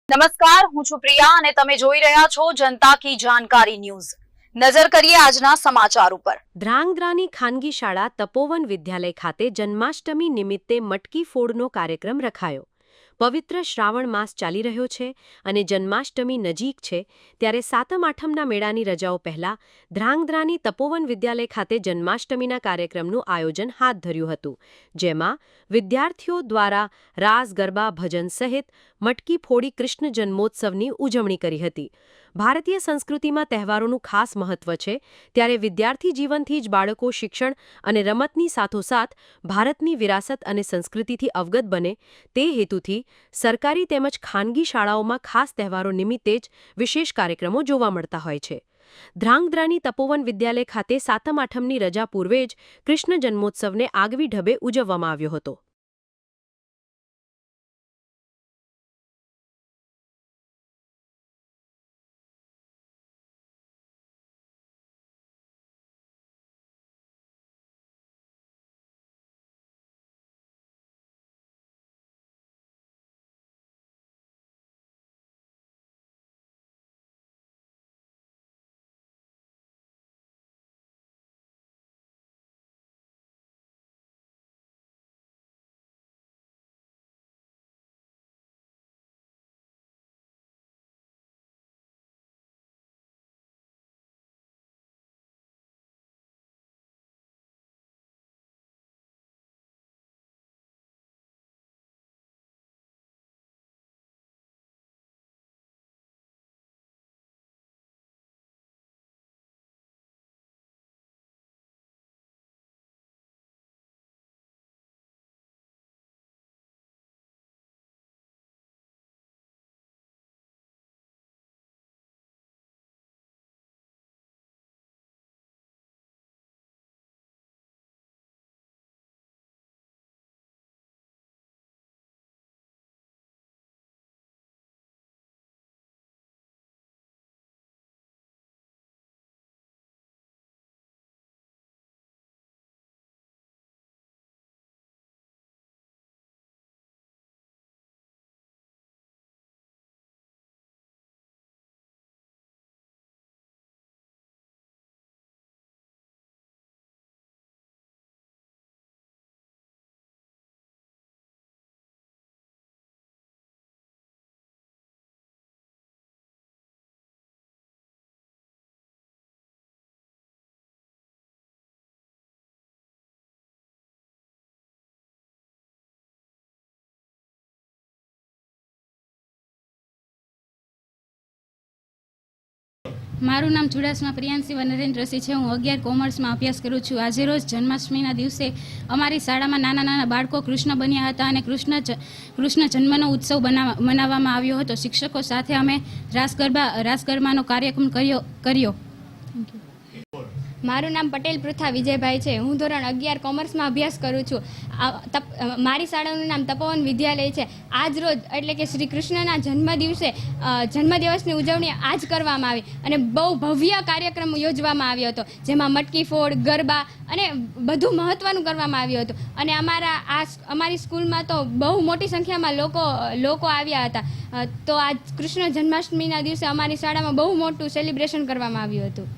નમસ્કાર, હું છું પ્રિયા અને તમે જોઈ રહ્યા છો જનતા કી જાણકારી ન્યૂઝ। નજર કરીએ આજના સમાચાર ઉપર। ધ્રાંગધ્રાની ખાનગી શાળા તપોવન વિદ્યાલય ખાતે જન્માષ્ટમી નિમિત્તે મટકી ફોડનો કાર્યક્રમ રખાયો। પવિત્ર શ્રાવણ માસ ચાલી રહ્યો છે અને જન્માષ્ટમી નજીક છે ત્યારે સાતમ આઠમના મેળાની રજાઓ પહેલા ધ્રાંગધ્રાની તપોવન વિદ્યાલય ખાતે જન્માષ્ટમીના કાર્યક્રમનું આયોજન હાથ ધર્યું હતું, જેમાં વિદ્યાર્થીઓ દ્વારા રાસ ગરબા ભજન સહિત મટકી ફોડી કૃષ્ણ જન્મોત્સવની ઉજવણી કરી હતી। ભારતીય સંસ્કૃતિમાં તહેવારોનું ખાસ મહત્વ છે, ત્યારે વિદ્યાર્થી જીવનથી જ બાળકો શિક્ષણ અને રમતની સાથોસાથ ભારતની વિરાસત અને સંસ્કૃતિથી અવગત બને તે હેતુથી સરકારી તેમજ ખાનગી શાળાઓમાં ખાસ તહેવારો નિમિત્તે જ વિશેષ કાર્યક્રમો જોવા મળતા હોય છે। ધ્રાંગધ્રાની તપોવન વિદ્યાલય ખાતે સાતમ આઠમની રજા પૂર્વે જ કૃષ્ણ જન્મોત્સવને આગવી ઢબે ઉજવવામાં આવ્યો હતો। મારું નામ ચુડાસમા પ્રિયાંશી નરેન્દ્રસિંહ છે। હું 11 કોમર્સમાં અભ્યાસ કરું છું। આજે રોજ જન્માષ્ટમીના દિવસે અમારી શાળામાં નાના નાના બાળકો કૃષ્ણ બન્યા હતા અને કૃષ્ણ જન્મનો ઉત્સવ મનાવવામાં આવ્યો હતો। શિક્ષકો સાથે અમે રાસ ગરબાનો કાર્યક્રમ કર્યો। મારું નામ પટેલ પૃથા વિજયભાઈ છે। હું ધોરણ 11 કોમર્સમાં અભ્યાસ કરું છું। મારી શાળાનું નામ તપોવન વિદ્યાલય છે। આજ રોજ એટલે કે શ્રી કૃષ્ણના જન્મદિવસની ઉજવણી આજ કરવામાં આવી અને બહુ ભવ્ય કાર્યક્રમ યોજવામાં આવ્યો હતો, જેમાં મટકી ફોડ, ગરબા અને બધું મહત્ત્વનું કરવામાં આવ્યું હતું। અને અમારી સ્કૂલમાં તો બહુ મોટી સંખ્યામાં લોકો આવ્યા હતા। તો આજ કૃષ્ણ જન્માષ્ટમીના દિવસે અમારી શાળામાં બહુ મોટું સેલિબ્રેશન કરવામાં આવ્યું હતું।